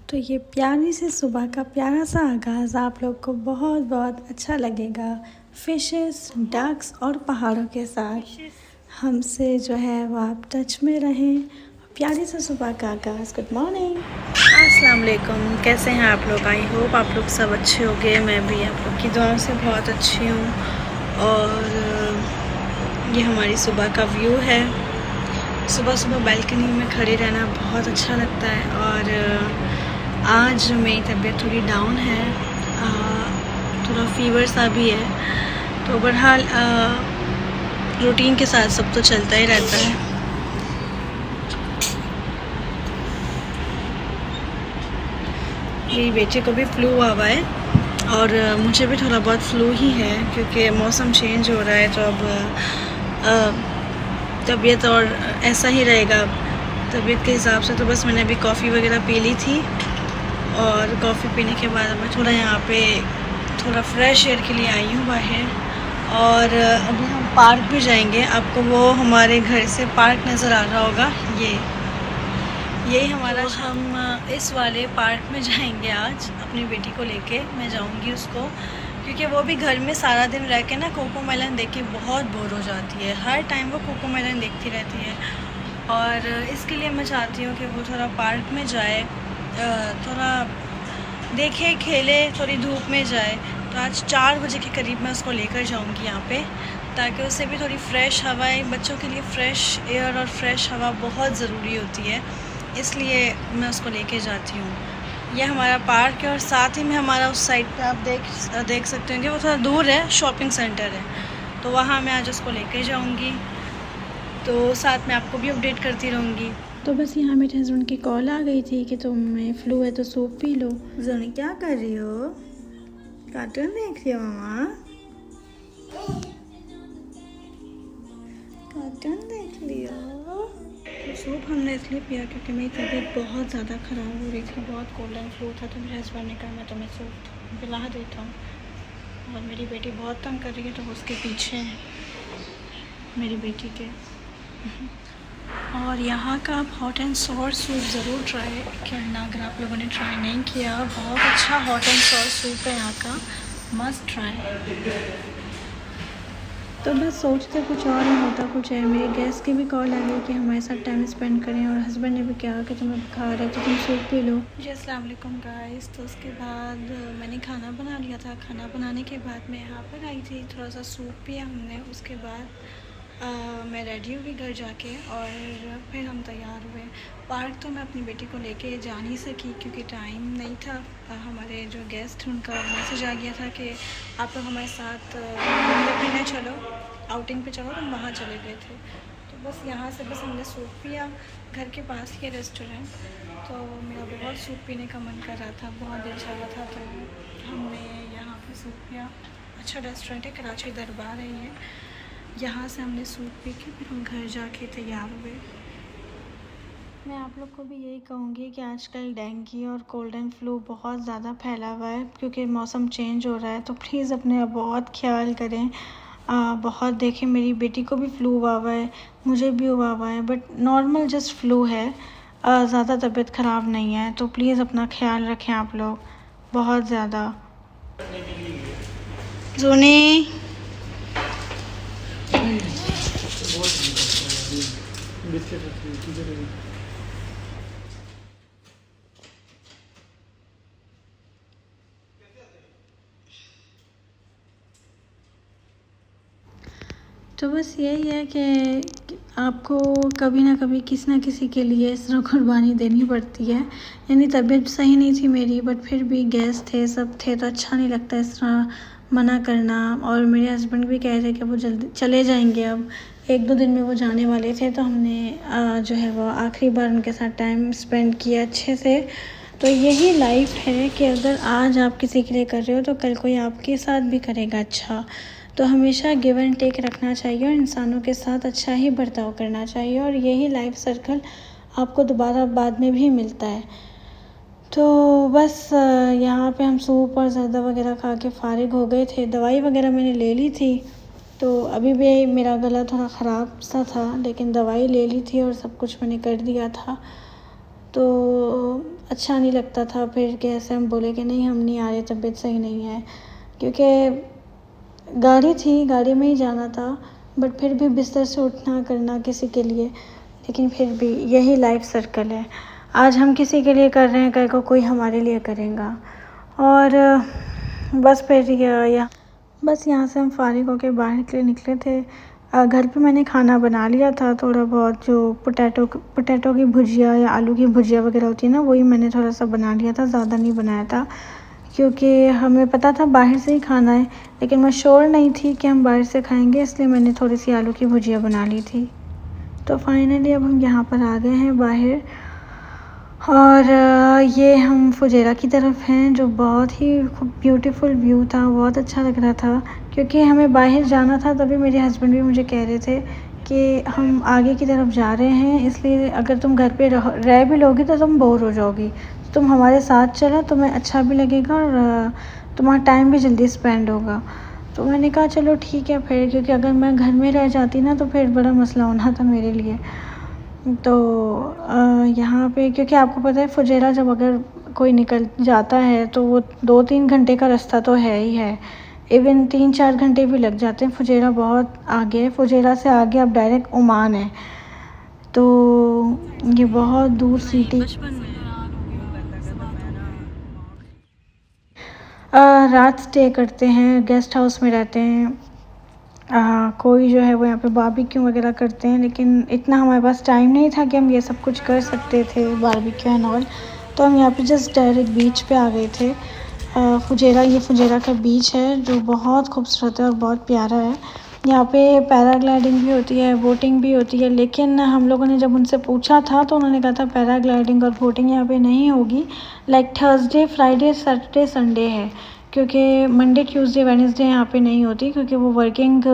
तो ये प्यारी सी सुबह का प्यारा सा आगाज़ आप लोग को बहुत बहुत अच्छा लगेगा। फिशेस, डक्स और पहाड़ों के साथ हमसे जो है वो आप टच में रहें। प्यारी सी सुबह का आगाज़। गुड मॉर्निंग, अस्सलाम वालेकुम। कैसे हैं आप लोग? आई होप आप लोग सब अच्छे होंगे। मैं भी आप लोग की दुआओं से बहुत अच्छी हूँ। और ये हमारी सुबह का व्यू है। सुबह सुबह बालकनी में खड़े रहना बहुत अच्छा लगता है। और आज मेरी तबीयत थोड़ी डाउन है, थोड़ा फीवर सा भी है। तो बहरहाल रूटीन के साथ सब तो चलता ही रहता है। मेरी बेटी को भी फ्लू हुआ हुआ है और मुझे भी थोड़ा बहुत फ्लू ही है, क्योंकि मौसम चेंज हो रहा है। तो अब तबीयत और ऐसा ही रहेगा। तबीयत के हिसाब से तो बस मैंने अभी कॉफ़ी वगैरह पी ली थी, और कॉफ़ी पीने के बाद मैं थोड़ा यहाँ पे थोड़ा फ्रेश एयर के लिए आई हूँ बाहर। और अभी हम पार्क भी जाएंगे। आपको वो हमारे घर से पार्क नज़र आ रहा होगा, यही हमारा। तो हम इस वाले पार्क में जाएंगे आज। अपनी बेटी को लेके मैं जाऊंगी उसको, क्योंकि वो भी घर में सारा दिन रह के ना कोको मेलन देख के बहुत बोर हो जाती है। हर टाइम वो कोको मेलन देखती रहती है। और इसके लिए मैं चाहती हूँ कि वो थोड़ा पार्क में जाए, थोड़ा देखे, खेले, थोड़ी धूप में जाए। तो आज 4 बजे के करीब मैं उसको लेकर जाऊँगी यहाँ पे, ताकि उससे भी थोड़ी फ्रेश हवाएं। बच्चों के लिए फ़्रेश एयर और फ्रेश हवा बहुत ज़रूरी होती है, इसलिए मैं उसको लेके जाती हूँ। यह हमारा पार्क है और साथ ही में हमारा उस साइड पे आप देख सकते हैं कि वो थोड़ा दूर है, शॉपिंग सेंटर है। तो वहाँ मैं आज उसको लेके जाऊँगी, तो साथ में आपको भी अपडेट करती रहूँगी। तो बस यहाँ मेरे हस्बैंड की कॉल आ गई थी कि तुम्हें फ्लू है तो सूप पी लो। जोनी क्या कर रही हो? कार्टून देख रही हो मामा? कार्टून देख लियो। तो सूप हमने इसलिए पिया क्योंकि मेरी तबीयत बहुत ज़्यादा ख़राब हो रही थी, बहुत कोल्ड एंड फ्लू था। तो मेरे हस्बैंड ने कहा मैं तुम्हें सूप पिला देता हूँ। और मेरी बेटी बहुत तंग कर रही है, तो उसके पीछे है मेरी बेटी के। और यहाँ का आप हॉट एंड सॉर सूप ज़रूर ट्राई करना, अगर आप लोगों ने ट्राई नहीं किया। बहुत अच्छा हॉट एंड सॉर सूप है यहाँ का, मस्ट ट्राई। तो बस सोचते कुछ और है, होता कुछ है। मेरे गेस्ट की भी कॉल आ गई कि हमारे साथ टाइम स्पेंड करें, और हस्बैंड ने भी कहा कि तुम्हें बुखार है तो तुम सूप पी लो। जी अस्सलाम वालेकुम गाइस। तो उसके बाद मैंने खाना बना लिया था। खाना बनाने के बाद मैं यहाँ पर आई थी, थोड़ा सा सूप पिया हमने। उसके बाद मैं रेडी हुई घर जाके, और फिर हम तैयार हुए। पार्क तो मैं अपनी बेटी को लेके जा नहीं सकी क्योंकि टाइम नहीं था। हमारे जो गेस्ट उनका मैसेज आ गया था कि आप लोग हमारे साथ घूमने चलो, आउटिंग पे चलो। तो हम वहाँ चले गए थे। तो बस यहाँ से बस हमने सूप पिया, घर के पास ही रेस्टोरेंट। तो मेरा बहुत सूप पीने का मन कर रहा था, बहुत दिल चाह रहा था, तो हमने यहाँ पे सूप पिया। अच्छा रेस्टोरेंट है, कराची दरबार है ये। यहाँ से हमने सूप पी के फिर हम घर जाके तैयार हुए। मैं आप लोग को भी यही कहूँगी कि आजकल डेंगू और कोल्ड एंड फ्लू बहुत ज़्यादा फैला हुआ है, क्योंकि मौसम चेंज हो रहा है। तो प्लीज़ अपने बहुत ख्याल करें। बहुत देखें, मेरी बेटी को भी फ्लू हुआ हुआ है, मुझे भी हुआ हुआ है, बट नॉर्मल जस्ट फ्लू है, ज़्यादा तबीयत ख़राब नहीं है। तो प्लीज़ अपना ख्याल रखें आप लोग बहुत ज़्यादा। जोनी तो बस यही है कि आपको कभी ना कभी किसी ना किसी के लिए इस तरह कुर्बानी देनी पड़ती है। यानी तबीयत सही नहीं थी मेरी, बट फिर भी गेस्ट थे, सब थे, तो अच्छा नहीं लगता इस तरह मना करना। और मेरे हस्बैंड भी कह रहे कि वो जल्दी चले जाएंगे, अब 1-2 दिन में वो जाने वाले थे। तो हमने जो है वो आखिरी बार उनके साथ टाइम स्पेंड किया अच्छे से। तो यही लाइफ है कि अगर आज आप किसी के लिए कर रहे हो तो कल कोई आपके साथ भी करेगा अच्छा। तो हमेशा गिव एंड टेक रखना चाहिए और इंसानों के साथ अच्छा ही बर्ताव करना चाहिए, और यही लाइफ सर्कल आपको दोबारा बाद में भी मिलता है। तो बस यहाँ पे हम सूप और ज़र्दा वगैरह खा के फ़ारिग हो गए थे। दवाई वगैरह मैंने ले ली थी, तो अभी भी मेरा गला थोड़ा ख़राब सा था, लेकिन दवाई ले ली थी और सब कुछ मैंने कर दिया था। तो अच्छा नहीं लगता था। फिर कैसे हम बोले कि नहीं हम नहीं आ रहे, तबीयत सही नहीं है, क्योंकि गाड़ी थी, गाड़ी में ही जाना था, बट फिर भी बिस्तर से उठना करना किसी के लिए, लेकिन फिर भी यही लाइफ सर्कल है। आज हम किसी के लिए कर रहे हैं, कल को कोई हमारे लिए करेगा। और बस फिर बस यहाँ से हम फारिग होकर बाहर के लिए निकले थे। घर पे मैंने खाना बना लिया था थोड़ा बहुत, जो पोटैटो की भुजिया या आलू की भुजिया वगैरह होती है ना, वही मैंने थोड़ा सा बना लिया था, ज़्यादा नहीं बनाया था, क्योंकि हमें पता था बाहर से ही खाना है, लेकिन मैं श्योर नहीं थी कि हम बाहर से खाएंगे, इसलिए मैंने थोड़ी सी आलू की भुजिया बना ली थी। तो फाइनली अब हम यहाँ पर आ गए हैं बाहर, और ये हम फुजेरा की तरफ हैं, जो बहुत ही ब्यूटीफुल व्यू था, बहुत अच्छा लग रहा था। क्योंकि हमें बाहर जाना था, तभी मेरे हस्बैंड भी मुझे कह रहे थे कि हम आगे की तरफ जा रहे हैं, इसलिए अगर तुम घर पे रह भी लोगी तो तुम बोर हो जाओगी, तो तुम हमारे साथ चलो, तुम्हें अच्छा भी लगेगा और तुम्हारा टाइम भी जल्दी स्पेंड होगा। तो मैंने कहा चलो ठीक है फिर, क्योंकि अगर मैं घर में रह जाती ना तो फिर बड़ा मसला होना था मेरे लिए। तो यहाँ पे, क्योंकि आपको पता है फुजेरा जब अगर कोई निकल जाता है तो वो 2-3 घंटे का रास्ता तो है ही है, इवन 3-4 घंटे भी लग जाते हैं। फुजेरा बहुत आगे है, फुजेरा से आगे अब डायरेक्ट ओमान है, तो ये बहुत दूर सिटी। रात स्टे करते हैं, गेस्ट हाउस में रहते हैं। कोई जो है वो यहाँ पे बारबेक्यू वगैरह करते हैं, लेकिन इतना हमारे पास टाइम नहीं था कि हम ये सब कुछ कर सकते थे, बारबेक्यू एंड ऑल। तो हम यहाँ पे जस्ट डायरेक्ट बीच पे आ गए थे। ये फुजेरा का बीच है, जो बहुत खूबसूरत है और बहुत प्यारा है। यहाँ पे पैराग्लाइडिंग भी होती है, बोटिंग भी होती है, लेकिन हम लोगों ने जब उनसे पूछा था तो उन्होंने कहा था पैराग्लाइडिंग और बोटिंग यहाँ पे नहीं होगी, like Thursday, Friday, Saturday, Sunday है, क्योंकि मंडे, ट्यूसडे, वेडनेसडे यहाँ पे नहीं होती, क्योंकि वो वर्किंग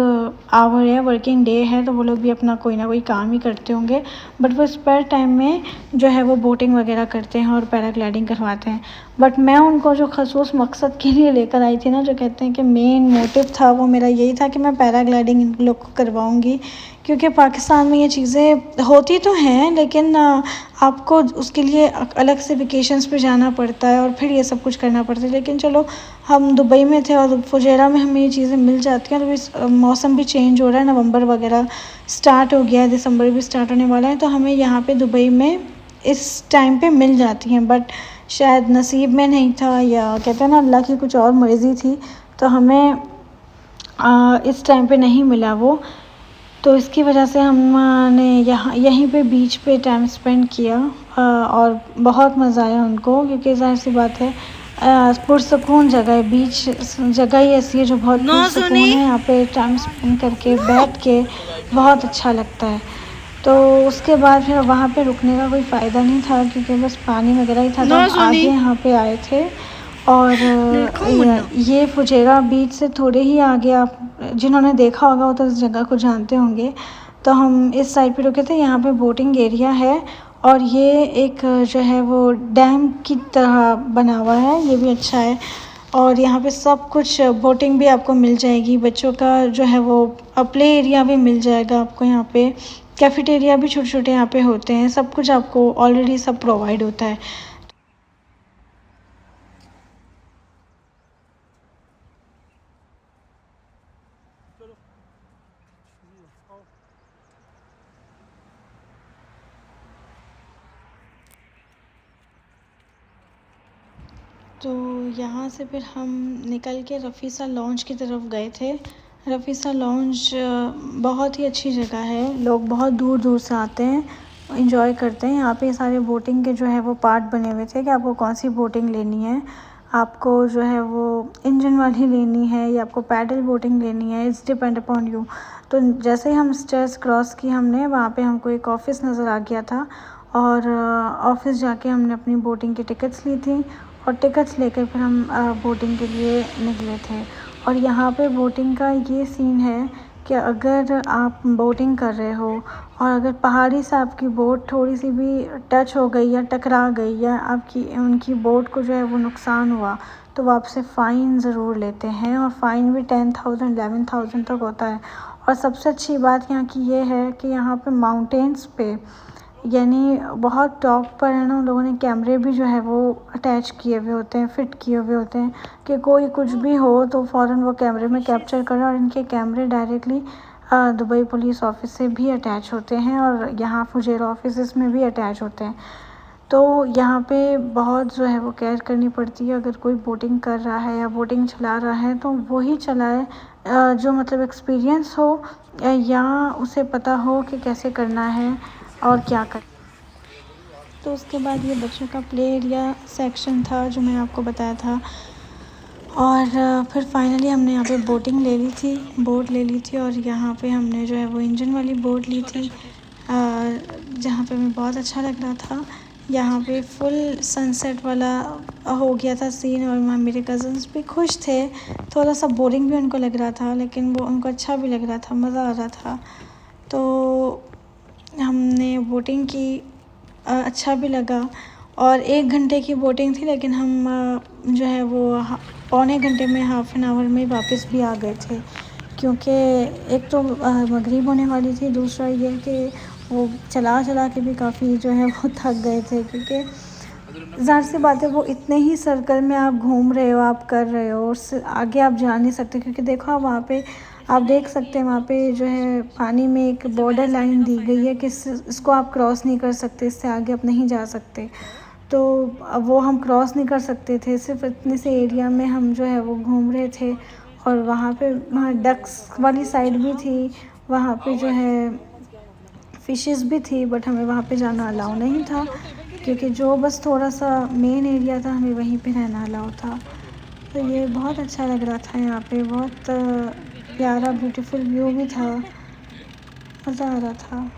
आवर है, वर्किंग डे है, तो वो लोग भी अपना कोई ना कोई काम ही करते होंगे, बट वो स्पेयर टाइम में जो है वो बोटिंग वगैरह करते हैं और पैराग्लाइडिंग करवाते हैं। बट मैं उनको जो खसूस मकसद के लिए लेकर आई थी ना, जो कहते हैं कि मेन मोटिव था, वो मेरा यही था कि मैं पैराग्लाइडिंग इन लोग को करवाऊँगी, क्योंकि पाकिस्तान में ये चीज़ें होती तो हैं, लेकिन आपको उसके लिए अलग से वेकेशंस पे जाना पड़ता है और फिर ये सब कुछ करना पड़ता है। लेकिन चलो हम दुबई में थे और फुजेरा में हमें ये चीज़ें मिल जाती हैं। तो इस मौसम भी चेंज हो रहा है, नवंबर वगैरह स्टार्ट हो गया है, दिसंबर भी स्टार्ट होने वाला है, तो हमें यहाँ पे दुबई में इस टाइम पे मिल जाती हैं, बट शायद नसीब में नहीं था, या कहते हैं ना अल्लाह की कुछ और मर्ज़ी थी, तो हमें इस टाइम पे नहीं मिला वो। तो इसकी वजह से हमने यहीं पे बीच पे टाइम स्पेंड किया, और बहुत मज़ा आया उनको, क्योंकि ज़ाहिर सी बात है पुरसुकून जगह है, बीच जगह ही ऐसी है जो बहुत पुरसुकून है। यहाँ पे टाइम स्पेंड करके बैठ के बहुत अच्छा लगता है। तो उसके बाद फिर वहाँ पे रुकने का कोई फ़ायदा नहीं था, क्योंकि बस पानी वगैरह ही था, तो हम आगे यहाँ पे आए थे। और ये फुजेरा बीच से थोड़े ही आगे, आप जिन्होंने देखा होगा वो तो इस जगह को जानते होंगे। तो हम इस साइड पे रुके थे, यहाँ पे बोटिंग एरिया है, और ये एक जो है वो डैम की तरह बना हुआ है, ये भी अच्छा है। और यहाँ पे सब कुछ बोटिंग भी आपको मिल जाएगी, बच्चों का जो है वो प्ले एरिया भी मिल जाएगा आपको, यहाँ पे कैफेटेरिया भी छोटे छोटे यहाँ पे होते हैं, सब कुछ आपको ऑलरेडी सब प्रोवाइड होता है। तो यहाँ से फिर हम निकल के रफ़ीसा लॉन्च की तरफ गए थे। रफ़ीसा लॉन्च बहुत ही अच्छी जगह है, लोग बहुत दूर दूर से आते हैं, एंजॉय करते हैं। यहाँ पे सारे बोटिंग के जो है वो पार्ट बने हुए थे कि आपको कौन सी बोटिंग लेनी है, आपको जो है वो इंजन वाली लेनी है या आपको पैडल बोटिंग लेनी है, इट्स डिपेंड अपॉन यू। तो जैसे ही हम स्टेयर्स क्रॉस की हमने, वहाँ पे हमको एक ऑफ़िस नज़र आ गया था, और ऑफ़िस जाके हमने अपनी बोटिंग की टिकट्स ली थी, और टिकट्स लेकर फिर हम बोटिंग के लिए निकले थे। और यहाँ पे बोटिंग का ये सीन है कि अगर आप बोटिंग कर रहे हो और अगर पहाड़ी से आपकी बोट थोड़ी सी भी टच हो गई या टकरा गई या आपकी उनकी बोट को जो है वो नुकसान हुआ, तो वो आपसे फ़ाइन ज़रूर लेते हैं, और फ़ाइन भी 10,000 11,000 तक होता है। और सबसे अच्छी बात यहाँ की ये है कि यहाँ पे माउंटेन्स पे यानी बहुत टॉप पर है ना, उन लोगों ने कैमरे भी जो है वो अटैच किए हुए होते हैं, फिट किए हुए होते हैं कि कोई कुछ भी हो तो फ़ौरन वो कैमरे में कैप्चर करें। और इनके कैमरे डायरेक्टली दुबई पुलिस ऑफिस से भी अटैच होते हैं और यहाँ फुजेरा ऑफिस में भी अटैच होते हैं। तो यहाँ पे बहुत जो है वो केयर करनी पड़ती है। अगर कोई बोटिंग कर रहा है या बोटिंग चला रहा है तो वही चलाए जो मतलब एक्सपीरियंस हो या उसे पता हो कि कैसे करना है और क्या कर। तो उसके बाद ये बच्चों का प्ले एरिया सेक्शन था जो मैंने आपको बताया था। और फिर फाइनली हमने यहाँ पे बोटिंग ले ली थी, बोट ले ली थी और यहाँ पे हमने जो है वो इंजन वाली बोट ली थी जहाँ पे हमें बहुत अच्छा लग रहा था। यहाँ पे फुल सनसेट वाला हो गया था सीन और मेरे कज़न्स भी खुश थे। थोड़ा सा बोरिंग भी उनको लग रहा था लेकिन वो उनको अच्छा भी लग रहा था, मज़ा आ रहा था। तो हमने बोटिंग की, अच्छा भी लगा। और 1 घंटे की बोटिंग थी लेकिन हम जो है वो पौने घंटे में, हाफ़ एन आवर में वापस भी आ गए थे क्योंकि एक तो मगरिब होने वाली थी, दूसरा ये कि वो चला चला के भी काफ़ी जो है वो थक गए थे क्योंकि ज़ाहिर सी बात है वो इतने ही सर्कल में आप घूम रहे हो, आप कर रहे हो, उससे आगे आप जा नहीं सकते क्योंकि देखो आप वहाँ पे आप देख सकते हैं वहाँ पे जो है पानी में एक बॉर्डर लाइन दी गई है कि इसको आप क्रॉस नहीं कर सकते, इससे आगे आप नहीं जा सकते। तो अब वो हम क्रॉस नहीं कर सकते थे, सिर्फ इतने से एरिया में हम जो है वो घूम रहे थे। और वहाँ पे वहाँ डक्स वाली साइड भी थी, वहाँ पे जो है फ़िशेस भी थी बट हमें वहाँ पे जाना अलाउ नहीं था क्योंकि जो बस थोड़ा सा मेन एरिया था हमें वहीं पे रहना अलाउ था। तो ये बहुत अच्छा लग रहा था, यहाँ पे बहुत प्यारा ब्यूटीफुल व्यू भी था, मज़ा आ रहा था।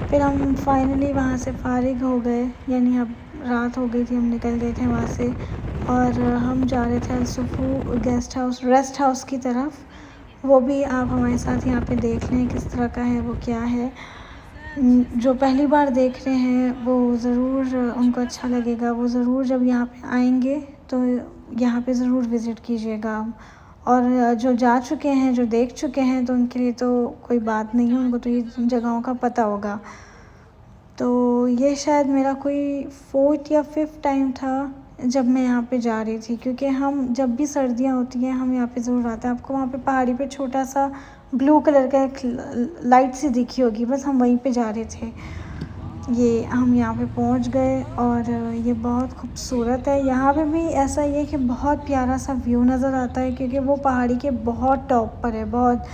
फिर हम फाइनली वहाँ से फ़ारिग हो गए, यानी अब रात हो गई थी, हम निकल गए थे वहाँ से और हम जा रहे थे अल-सुफू रेस्ट हाउस की तरफ। वो भी आप हमारे साथ यहाँ पे देख लें किस तरह का है, वो क्या है। जो पहली बार देख रहे हैं वो ज़रूर उनको अच्छा लगेगा, वो ज़रूर जब यहाँ पे आएंगे तो यहाँ पे ज़रूर विज़िट कीजिएगा। और जो जा चुके हैं, जो देख चुके हैं तो उनके लिए तो कोई बात नहीं है, उनको तो ये जगहों का पता होगा। तो ये शायद मेरा कोई 4th या 5th टाइम था जब मैं यहाँ पे जा रही थी क्योंकि हम जब भी सर्दियाँ होती हैं हम यहाँ पे ज़रूर आते हैं। आपको वहाँ पे पहाड़ी पे छोटा सा ब्लू कलर का एक लाइट सी दिखी होगी, बस हम वहीं पे जा रहे थे। ये हम यहाँ पे पहुँच गए और ये बहुत खूबसूरत है। यहाँ पे भी ऐसा ही है कि बहुत प्यारा सा व्यू नज़र आता है क्योंकि वो पहाड़ी के बहुत टॉप पर है। बहुत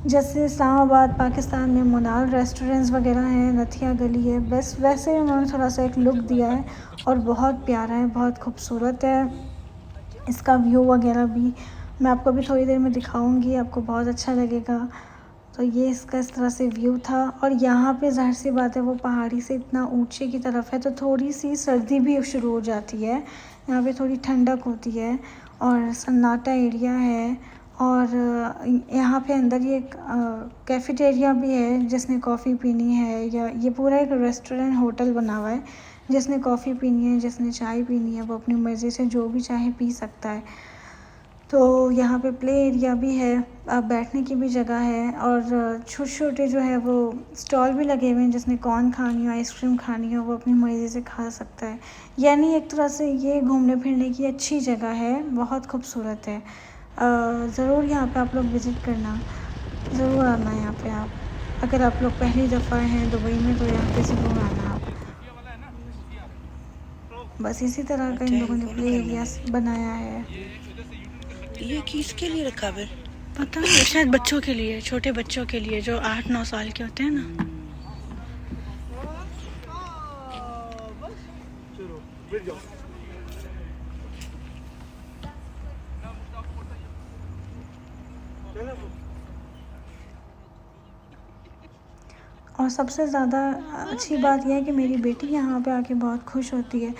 जैसे इस्लामाबाद पाकिस्तान में मुनाल रेस्टोरेंट्स वगैरह हैं, नथिया गली है, बस वैसे ही उन्होंने थोड़ा सा एक लुक दिया है और बहुत प्यारा है, बहुत खूबसूरत है। इसका व्यू वगैरह भी मैं आपको अभी थोड़ी देर में दिखाऊंगी, आपको बहुत अच्छा लगेगा। तो ये इसका इस तरह से व्यू था और यहाँ पे ज़ाहिर सी बात है वो पहाड़ी से इतना ऊंचे की तरफ है तो थोड़ी सी सर्दी भी शुरू हो जाती है। यहाँ पे थोड़ी ठंडक होती है और सन्नाटा एरिया है। और यहाँ पे अंदर ये कैफ़ेटेरिया भी है, जिसने कॉफ़ी पीनी है, या ये पूरा एक रेस्टोरेंट होटल बना हुआ है। जिसने कॉफ़ी पीनी है, जिसने चाय पीनी है, वो अपनी मर्ज़ी से जो भी चाहे पी सकता है। तो यहाँ पे प्ले एरिया भी है, बैठने की भी जगह है और छोटे छोटे जो है वो स्टॉल भी लगे हुए हैं। जिसने कॉर्न खानी हो, आइसक्रीम खानी हो, वो अपनी मर्ज़ी से खा सकता है। यानी एक तरह से ये घूमने फिरने की अच्छी जगह है, बहुत खूबसूरत है। ज़रूर यहाँ पे आप लोग विज़िट करना, ज़रूर आना यहाँ पे आप। अगर आप लोग पहली दफ़ा हैं दुबई में तो यहाँ पे ज़रूर आना आप। बस इसी तरह का इन लोगों ने प्ले एरिया बनाया है। ये किसके लिए रखा है? पता नहीं, शायद बच्चों के लिए, छोटे बच्चों के लिए जो 8-9 साल के होते हैं ना। और सबसे ज़्यादा अच्छी बात यह है कि मेरी बेटी यहाँ पे आके बहुत खुश होती है।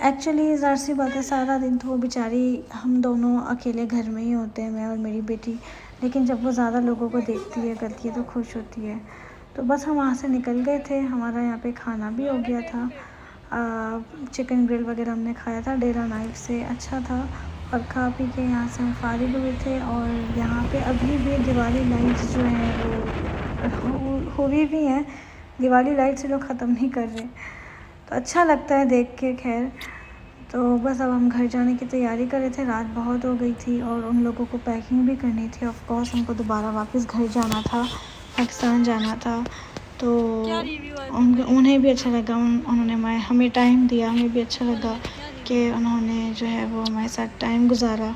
एक्चुअली ज़ाहिर सी बात है सारा दिन तो वो बेचारी, हम दोनों अकेले घर में ही होते हैं, मैं और मेरी बेटी। लेकिन जब वो ज़्यादा लोगों को देखती है, करती है तो खुश होती है। तो बस हम वहाँ से निकल गए थे, हमारा यहाँ पे खाना भी हो गया था। चिकन ग्रिल वगैरह हमने खाया था डेरा नाइफ से, अच्छा था। और खा पी के यहाँ से हम फारिग हुए थे। और यहाँ पे अभी भी दिवाली लाइट्स जो हैं वो हुई भी हैं, दिवाली लाइट से लोग ख़त्म नहीं कर रहे, तो अच्छा लगता है देख के। खैर, तो बस अब हम घर जाने की तैयारी कर रहे थे, रात बहुत हो गई थी और उन लोगों को पैकिंग भी करनी थी। ऑफ कोर्स हमको दोबारा वापस घर जाना था, पाकिस्तान जाना था। तो उन्हें भी अच्छा लगा, उन्होंने हमें टाइम दिया, हमें भी अच्छा लगा कि उन्होंने जो है वो हमारे साथ टाइम गुजारा।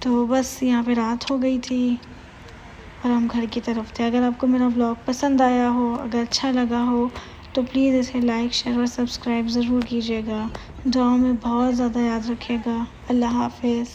तो बस यहाँ पे रात हो गई थी और हम घर की तरफ थे। अगर आपको मेरा व्लॉग पसंद आया हो, अगर अच्छा लगा हो, तो प्लीज़ इसे लाइक, शेयर और सब्सक्राइब ज़रूर कीजिएगा। दुआओं में बहुत ज़्यादा याद रखिएगा। अल्लाह हाफ़िज़।